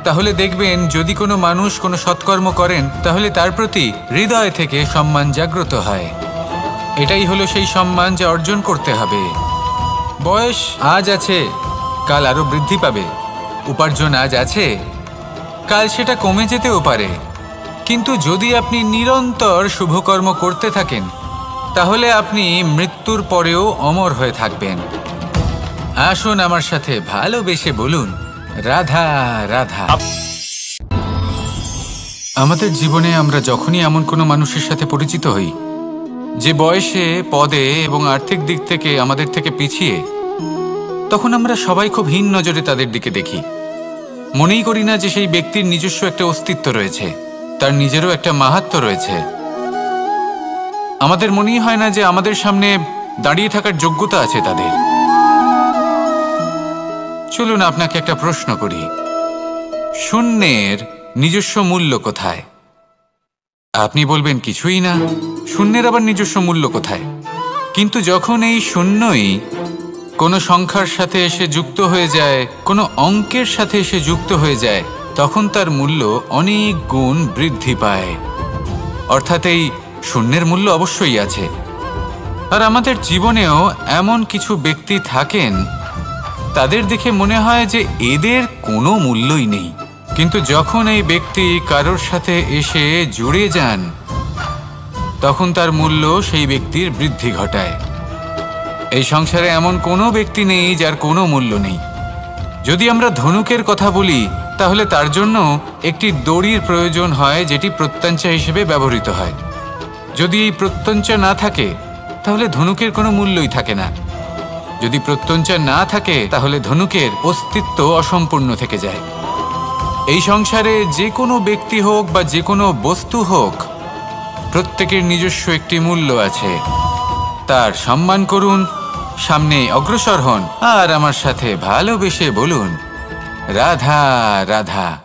Speaker 1: তাহলে দেখবেন যদি কোনো মানুষ কোনো সৎকর্ম করেন তাহলে তার প্রতি হৃদয় থেকে সম্মান জাগ্রত হয়। এটাই হলো সেই সম্মান যা অর্জন করতে হবে। বয়স আজ আছে, কাল আরো বৃদ্ধি পাবে। উপার্জন আজ আছে, কাল সেটা কমে যেতেও পারে। কিন্তু যদি আপনি নিরন্তর শুভকর্ম করতে থাকেন তাহলে আপনি মৃত্যুর পরেও অমর হয়ে থাকবেন। আসুন আমার সাথে ভালোবেসে বলুন, রাধা রাধা। আমাদের জীবনে আমরা যখনই এমন কোনো মানুষের সাথে পরিচিত হই যে বয়সে, পদে এবং আর্থিক দিক থেকে আমাদের থেকে পিছিয়ে, তখন আমরা সবাই খুব হীন নজরে তাদের দিকে দেখি। মনেই করি না যে সেই ব্যক্তির নিজস্ব একটা অস্তিত্ব রয়েছে, তার নিজেরও একটা মাহাত্ম্য রয়েছে। আমাদের মনেই হয় না যে আমাদের সামনে দাঁড়িয়ে থাকার যোগ্যতা আছে তাদের। চলুন আপনাকে একটা প্রশ্ন করি, শূন্যের নিজস্ব মূল্য কোথায়? আপনি বলবেন কিছুই না। শূন্যের আবার নিজস্ব মূল্য কোথায়? কিন্তু যখন এই শূন্যই কোনো সংখ্যার সাথে এসে যুক্ত হয়ে যায়, কোনো অঙ্কের সাথে এসে যুক্ত হয়ে যায়, তখন তার মূল্য অনেক গুণ বৃদ্ধি পায়। অর্থাৎ এই শূন্যের মূল্য অবশ্যই আছে। আর আমাদের জীবনেও এমন কিছু ব্যক্তি থাকেন, তাদের দেখে মনে হয় যে এদের কোনো মূল্যই নেই, কিন্তু যখন এই ব্যক্তি কারোর সাথে এসে জুড়ে যান তখন তার মূল্য সেই ব্যক্তির বৃদ্ধি ঘটায়। এই সংসারে এমন কোনো ব্যক্তি নেই যার কোনো মূল্য নেই। যদি আমরা ধনুকের কথা বলি তাহলে তার জন্য একটি দড়ির প্রয়োজন হয় যেটি প্রত্যঞ্চা হিসেবে ব্যবহৃত হয়। যদি এই প্রত্যঞ্চা না থাকে তাহলে ধনুকের কোনো মূল্যই থাকে না। যদি প্রত্যঞ্চা না থাকে তাহলে ধনুকের অস্তিত্ব অসম্পূর্ণ থেকে যায়। এই সংসারে যে কোনো ব্যক্তি হোক বা যে কোনো বস্তু হোক, প্রত্যেকের নিজস্ব একটি মূল্য আছে। তার সম্মান করুন, সামনে অগ্রসর হন আর আমার সাথে ভালোবেসে বলুন রাধা রাধা।